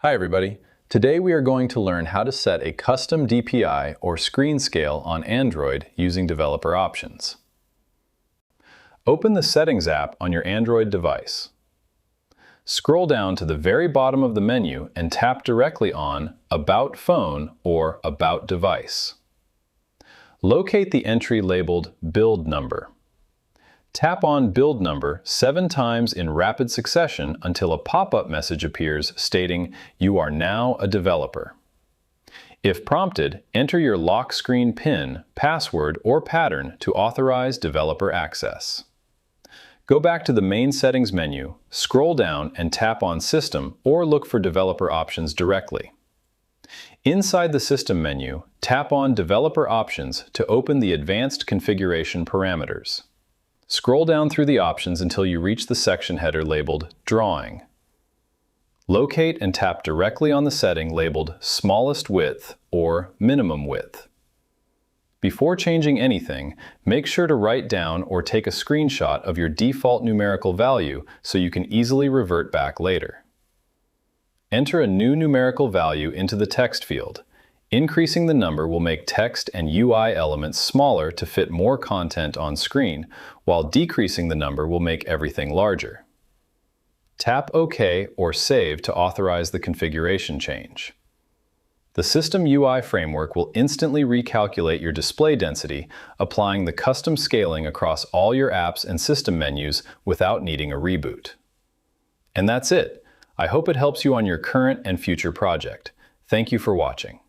Hi everybody. Today we are going to learn how to set a custom DPI or screen scale on Android using developer options. Open the Settings app on your Android device. Scroll down to the very bottom of the menu and tap directly on About Phone or About Device. Locate the entry labeled Build Number. Tap on Build Number 7 times in rapid succession until a pop-up message appears stating you are now a developer. If prompted, enter your lock screen PIN, password, or pattern to authorize developer access. Go back to the main settings menu, scroll down and tap on System or look for developer options directly. Inside the System menu, tap on Developer Options to open the Advanced Configuration Parameters. Scroll down through the options until you reach the section header labeled Drawing. Locate and tap directly on the setting labeled Smallest Width or Minimum Width. Before changing anything, make sure to write down or take a screenshot of your default numerical value so you can easily revert back later. Enter a new numerical value into the text field. Increasing the number will make text and UI elements smaller to fit more content on screen, while decreasing the number will make everything larger. Tap OK or Save to authorize the configuration change. The System UI framework will instantly recalculate your display density, applying the custom scaling across all your apps and system menus without needing a reboot. And that's it. I hope it helps you on your current and future project. Thank you for watching.